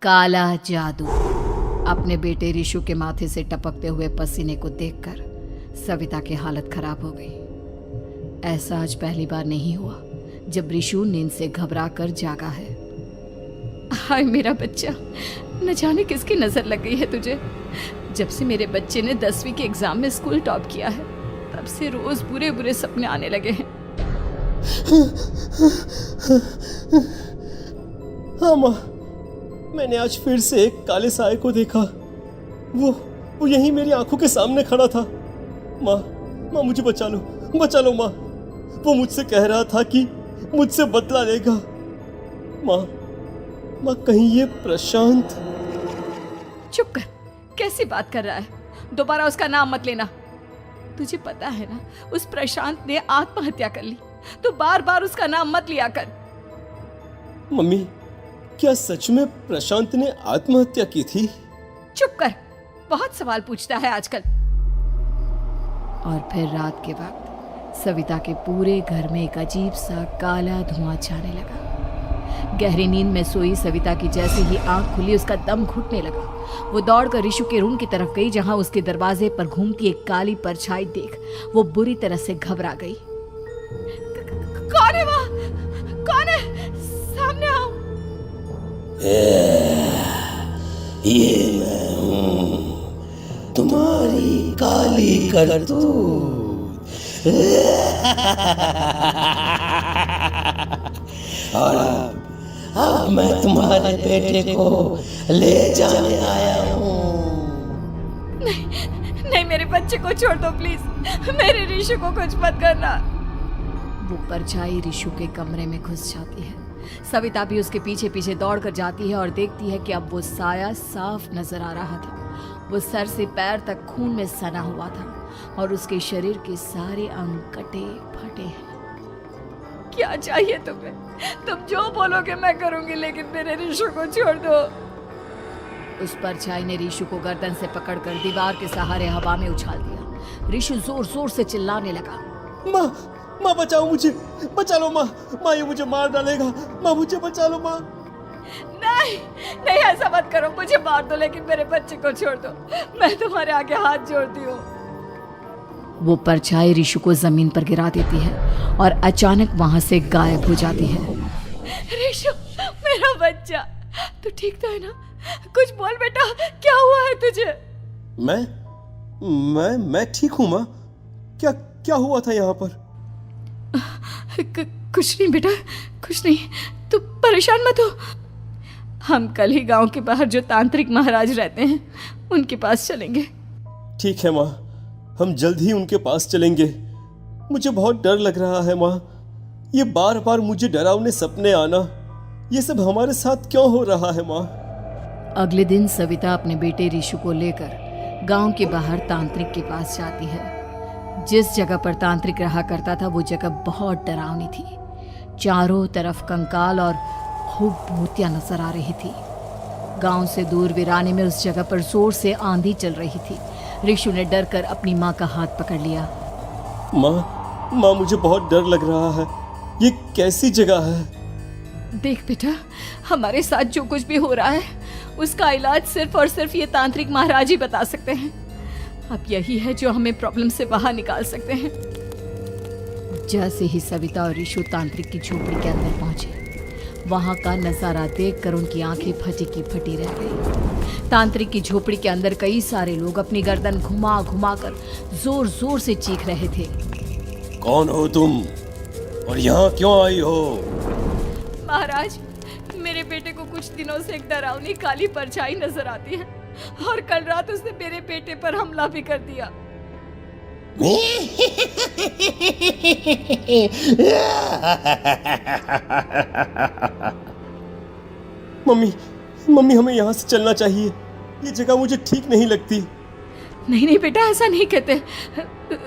काला जादू। अपने बेटे रिशु के माथे से टपकते हुए पसीने को देखकर सविता की हालत खराब हो गई। ऐसा आज पहली बार नहीं हुआ जब रिशु नींद से घबरा कर जागा है। हाय मेरा बच्चा, न जाने किसकी नजर लग गई है तुझे। जब से मेरे बच्चे ने 10वीं के एग्जाम में स्कूल टॉप किया है तब से रोज बुरे बुरे सपने आने लगे हैं। हाँ माँ, मैंने आज फिर से एक काले साए को देखा। वो यहीं मेरी आंखों के सामने खड़ा था। माँ मुझे बचा लो माँ। वो मुझसे कह रहा था कि मुझसे बदला लेगा। माँ कहीं ये प्रशांत। चुप कर, कैसी बात कर रहा है? दोबारा उसका नाम मत लेना। तुझे पता है ना, उस प्रशांत ने आत्महत्या कर ली, तो बार बार उसका नाम मत लिया कर। मम्मी, क्या सच में प्रशांत ने आत्महत्या की थी? चुप कर, बहुत सवाल पूछता है आजकल। और फिर रात के वक्त सविता के पूरे घर में एक अजीब सा काला धुआं छाने लगा। गहरी नींद में सोई सविता की जैसे ही आंख खुली उसका दम घुटने लगा। वो दौड़कर रिशु के रूम की तरफ गई जहां उसके दरवाजे पर घूमती एक काली परछाई देख वो बुरी तरह से घबरा गई। कौन है वहाँ? कौन है? सामने आओ। ये मैं हूँ, तुम्हारी काली करतूत। और अब मैं तुम्हारे बेटे को ले जाने आया हूँ। नहीं, मेरे बच्चे को छोड़ दो प्लीज। मेरे रिशु को कुछ मत करना। वो परछाई रिशु के कमरे में घुस जाती है। सविता भी उसके पीछे पीछे दौड़ कर जाती है और देखती है कि अब वो साया साफ नजर आ रहा था। वो सर से पैर तक खून में सना हुआ था और उसके शरीर के सारे अंग कटे फटे हैं। क्या चाहिए तुम्हें? तुम जो बोलोगे मैं करूंगी, लेकिन मेरे रिशु को छोड़ दो। उस परछाई ने रिशु को गर्दन से पकड़कर दीवार के सहारे हवा में उछाल दिया। रिशु जोर जोर से चिल्लाने लगा। माँ बचाओ मुझे, बचा लो माँ ये मुझे मार डालेगा। माँ मुझे बचा लो माँ। नहीं ऐसा मत करो, मुझे मार दो लेकिन मेरे बच्चे को छोड़ दो। मैं तुम्हारे आगे हाथ जोड़ती हूँ। वो परछाई रिशु को जमीन पर गिरा देती है और अचानक वहां से गायब हो जाती है। रिशु, मेरा बच्चा, तू ठीक तो है ना? कुछ बोल बेटा, क्या हुआ है तुझे? मैं ठीक हूँ माँ। क्या हुआ था यहाँ पर? कुछ नहीं बेटा, कुछ नहीं। तू परेशान मत हो। हम कल ही गांव के बाहर जो तांत्रिक महाराज रहते हैं उनके पास चलेंगे। ठीक है माँ, हम जल्द ही उनके पास चलेंगे। मुझे बहुत डर लग रहा है माँ। ये बार बार मुझे डरावने सपने आना, ये सब हमारे साथ क्यों हो रहा है माँ? अगले दिन सविता अपने बेटे रिशु को लेकर गांव के बाहर तांत्रिक के पास जाती है। जिस जगह पर तांत्रिक रहा करता था वो जगह बहुत डरावनी थी। चारों तरफ कंकाल और खूब भूतियां नजर आ रही थी। गांव से दूर वीराने में उस जगह पर जोर से आंधी चल रही थी। रिशु ने डर कर अपनी माँ का हाथ पकड़ लिया। माँ मुझे बहुत डर लग रहा है। ये कैसी जगह है? देख बेटा, हमारे साथ जो कुछ भी हो रहा है उसका इलाज सिर्फ और सिर्फ ये तांत्रिक महाराज ही बता सकते हैं। अब यही है जो हमें प्रॉब्लम से बाहर निकाल सकते हैं। जैसे ही सविता और रिशु तांत्रिक की झोपड़ी के अंदर पहुंचे, वहां का नजारा देखकर उनकी आंखें फटी की फटी रह गई। तांत्रिक की झोपड़ी के अंदर कई सारे लोग अपनी गर्दन घुमा घुमा कर जोर जोर से चीख रहे थे। कौन हो तुम और यहाँ क्यों आई हो? महाराज, मेरे बेटे को कुछ दिनों से एक डरावनी काली परछाई नजर आती है और कल रात उसने मेरे बेटे पर हमला भी कर दिया। मम्मी हमें यहाँ से चलना चाहिए। ये जगह मुझे ठीक नहीं लगती। नहीं बेटा, ऐसा नहीं कहते।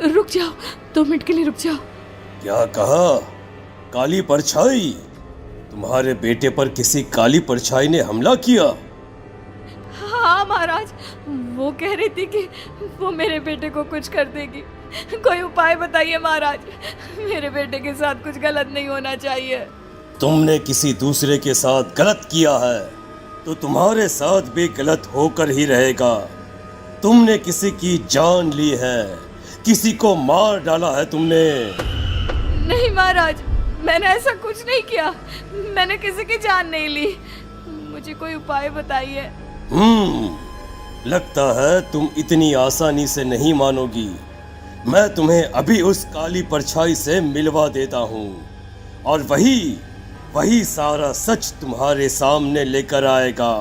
रुक जाओ, 2 मिनट के लिए रुक जाओ। क्या कहा? काली परछाई? तुम्हारे बेटे पर किसी काली परछाई ने हमला किया? हाँ महाराज, वो कह रही थी कि वो मेरे बेटे को कुछ कर देगी। कोई उपाय बताइए महाराज, मेरे बेटे के साथ कुछ गलत नहीं होना चाहिए। तुमने किसी दूसरे के साथ गलत किया है। तो तुम्हारे साथ भी गलत होकर ही रहेगा। तुमने किसी की जान ली है, किसी को मार डाला है तुमने। नहीं महाराज, मैंने ऐसा कुछ नहीं किया। मैंने किसी की जान नहीं ली। मुझे कोई उपाय बताइए। लगता है तुम इतनी आसानी से नहीं मानोगी। मैं तुम्हें अभी उस काली परछाई से मिलवा देता हूँ और वही सारा सच तुम्हारे सामने लेकर आएगा।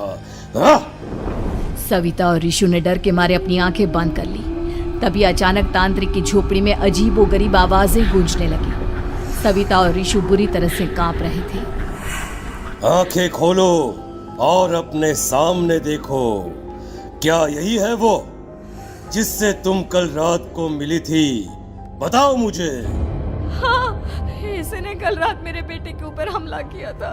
सविता और ऋषु ने डर के मारे अपनी आंखें बंद कर ली। तभी अचानक तांत्रिक की झोपड़ी में अजीबोगरीब आवाजें गूंजने लगी। सविता और ऋषु बुरी तरह से कांप रहे थे। आंखें खोलो और अपने सामने देखो। क्या यही है वो जिससे तुम कल रात को मिली थी? बताओ मुझे। हाँ, इसने कल रात मेरे बेटे के ऊपर हमला किया था।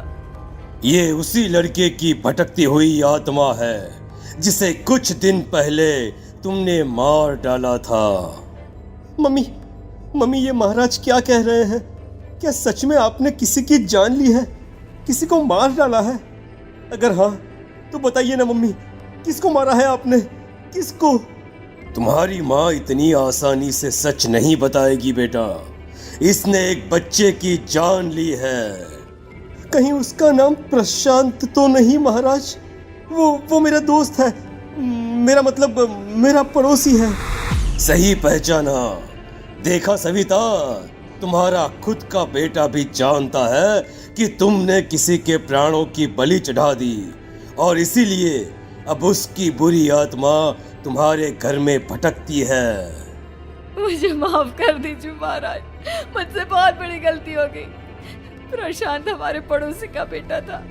ये उसी लड़के की भटकती हुई आत्मा है जिसे कुछ दिन पहले तुमने मार डाला था। मम्मी ये महाराज क्या कह रहे हैं? क्या सच में आपने किसी की जान ली है, किसी को मार डाला है? अगर हाँ तो बताइए ना मम्मी, किसको मारा है आपने? किसको? तुम्हारी माँ इतनी आसानी से सच नहीं बताएगी बेटा। इसने एक बच्चे की जान ली है। कहीं उसका नाम प्रशांत तो नहीं महाराज? वो मेरा दोस्त है, मेरा मतलब मेरा पड़ोसी है। सही पहचाना। देखा सविता, तुम्हारा खुद का बेटा भी जानता है कि तुमने किसी के प्राणों की बलि चढ़ा दी और इसीलिए अब उसकी बुरी आत्मा तुम्हारे घर में भटकती है। मुझे माफ कर दीजिए महाराज, मुझसे बहुत बड़ी गलती हो गई। प्रशांत हमारे पड़ोसी का बेटा था।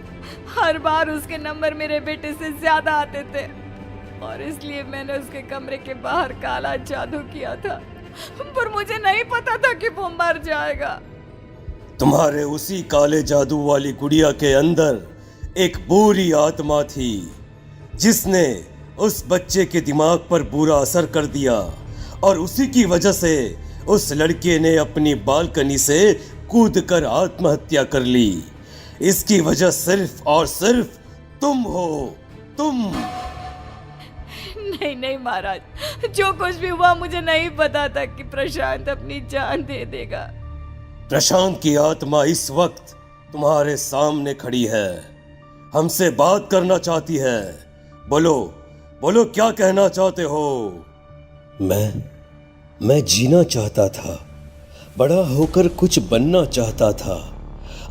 हर बार उसके नंबर मेरे बेटे से ज्यादा आते थे और इसलिए मैंने उसके कमरे के बाहर काला जादू किया था, पर मुझे नहीं पता था कि वो मर जाएगा। तुम्हारे उसी काले जादू वाली गुड़िया के अंदर एक बुरी आत्मा थी जिसने उस बच्चे के दिमाग पर बुरा असर कर दिया और उसी की वजह से उस लड़के ने अपनी बालकनी से कूदकर आत्महत्या कर ली। इसकी वजह सिर्फ और सिर्फ तुम हो, तुम। नहीं महाराज, जो कुछ भी हुआ मुझे नहीं पता था कि प्रशांत अपनी जान दे देगा। प्रशांत की आत्मा इस वक्त तुम्हारे सामने खड़ी है, हमसे बात करना चाहती है। बोलो क्या कहना चाहते हो? मैं जीना चाहता था, बड़ा होकर कुछ बनना चाहता था।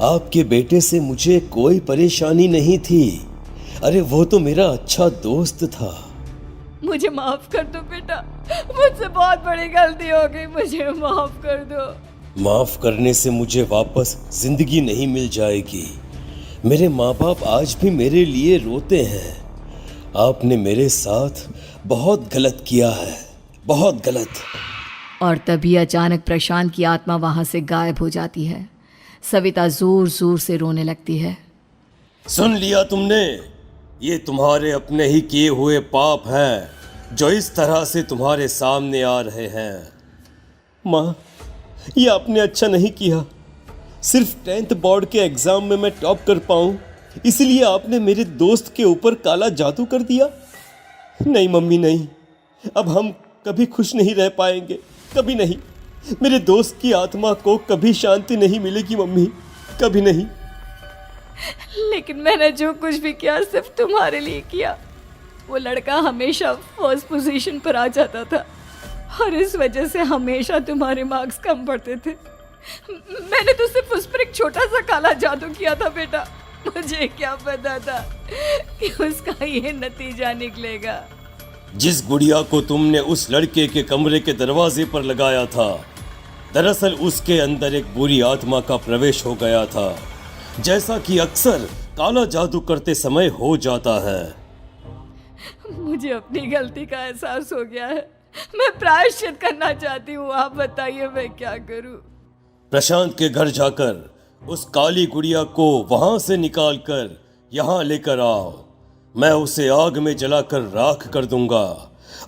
आपके बेटे से मुझे कोई परेशानी नहीं थी। अरे वो तो मेरा अच्छा दोस्त था। मुझे माफ कर दो बेटा, मुझसे बहुत बड़ी गलती हो गई, मुझे माफ कर दो। माफ करने से मुझे वापस जिंदगी नहीं मिल जाएगी। मेरे माँ बाप आज भी मेरे लिए रोते हैं। आपने मेरे साथ बहुत गलत किया है, बहुत गलत। और तभी अचानक प्रशांत की आत्मा वहां से गायब हो जाती है। सविता जोर जोर से रोने लगती है। सुन लिया तुमने? ये तुम्हारे अपने ही किए हुए पाप हैं जो इस तरह से तुम्हारे सामने आ रहे हैं। माँ, ये आपने अच्छा नहीं किया। सिर्फ 10th बोर्ड के एग्जाम में मैं टॉप कर पाऊँ इसलिए आपने मेरे दोस्त के ऊपर काला जादू कर दिया। नहीं मम्मी नहीं, अब हम कभी खुश नहीं रह पाएंगे, कभी नहीं। मेरे दोस्त की आत्मा को कभी शांति नहीं मिलेगी मम्मी, कभी नहीं। लेकिन मैंने जो कुछ भी किया सिर्फ तुम्हारे लिए किया। वो लड़का हमेशा फर्स्ट पोजीशन पर आ जाता था और इस वजह से हमेशा तुम्हारे मार्क्स कम पड़ते थे। मैंने तो सिर्फ उस पर एक छोटा सा काला जादू किया था बेटा। मुझे क्या पता था कि उसका ये नतीजा निकलेगा। जिस गुड़िया को तुमने उस लड़के के कमरे के दरवाजे पर लगाया था, दरअसल उसके अंदर एक बुरी आत्मा का प्रवेश हो गया था, जैसा कि अक्सर काला जादू करते समय हो जाता है। मुझे अपनी गलती का एहसास हो गया है। मैं प्रायश्चित करना चाहती हूँ। आप बताइए मैं क्या करूँ? प्रशांत के घर जाकर उस काली गुड़िया को वहां से निकालकर यहाँ लेकर आओ। मैं उसे आग में जलाकर राख कर दूंगा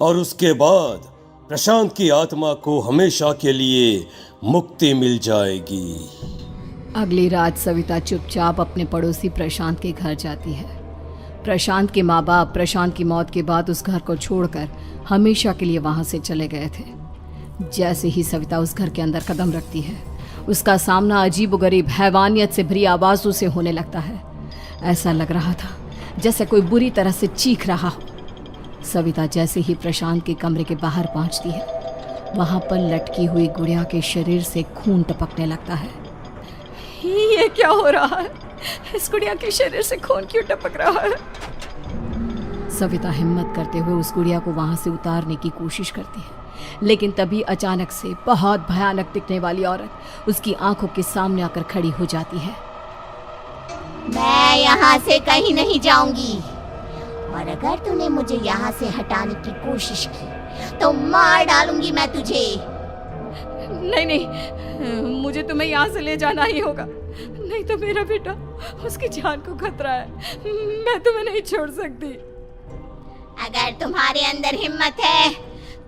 और उसके बाद प्रशांत की आत्मा को हमेशा के लिए मुक्ति मिल जाएगी। अगली रात सविता चुपचाप अपने पड़ोसी प्रशांत के घर जाती है। प्रशांत के माँ बाप प्रशांत की मौत के बाद उस घर को छोड़कर हमेशा के लिए वहां से चले गए थे। जैसे ही सविता उस घर के अंदर कदम रखती है, उसका सामना अजीबोगरीब हैवानियत से भरी आवाज़ों से होने लगता है। ऐसा लग रहा था जैसे कोई बुरी तरह से चीख रहा हो। सविता जैसे ही प्रशांत के कमरे के बाहर पहुंचती है, वहां पर लटकी हुई गुड़िया के शरीर से खून टपकने लगता है। ये क्या हो रहा है? इस गुड़िया के शरीर से खून क्यों टपक रहा है? सविता हिम्मत करते हुए उस गुड़िया को वहां से उतारने की कोशिश करती है, लेकिन तभी अचानक से बहुत भयानक दिखने वाली औरत उसकी आंखों के सामने आकर खड़ी हो जाती है। मैं यहाँ से कहीं नहीं जाऊंगी, और अगर तूने मुझे यहाँ से हटाने की कोशिश की तो मार डालूंगी मैं तुझे। नहीं नहीं, मुझे तुम्हें यहाँ से ले जाना ही होगा, नहीं तो मेरा बेटा, उसकी जान को खतरा है। मैं तुम्हें नहीं छोड़ सकती। अगर तुम्हारे अंदर हिम्मत है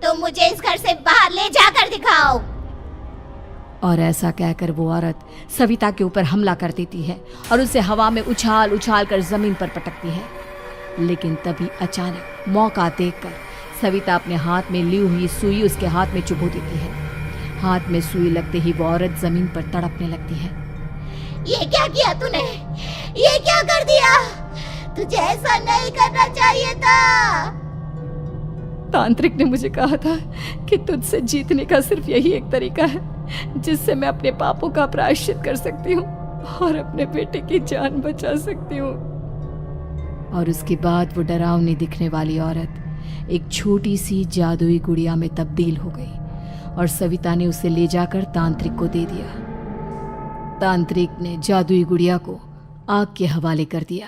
तो मुझे इस घर से बाहर ले जाकर दिखाओ। और ऐसा कहकर वो औरत सविता के ऊपर हमला कर देती है और उसे हवा में उछाल उछाल कर जमीन पर पटकती है। लेकिन तभी अचानक मौका देखकर सविता अपने हाथ में ली हुई सुई उसके हाथ में चुभो देती है। हाथ में सुई लगते ही वो औरत जमीन पर तड़पने लगती है। ये क्या किया तूने? ये क्या कर दिया? तुझे ऐसा नहीं करना चाहिए था। तांत्रिक ने मुझे कहा था कि तुझसे जीतने का सिर्फ यही एक तरीका है जिससे मैं अपने पापों का प्रायश्चित कर सकती हूँ और अपने बेटे की जान बचा सकती हूँ। और उसके बाद वो डरावनी दिखने वाली औरत एक छोटी सी जादुई गुड़िया में तब्दील हो गई और सविता ने उसे ले जाकर तांत्रिक को दे दिया। तांत्रिक ने जादुई गुड़िया को आग के हवाले कर दिया।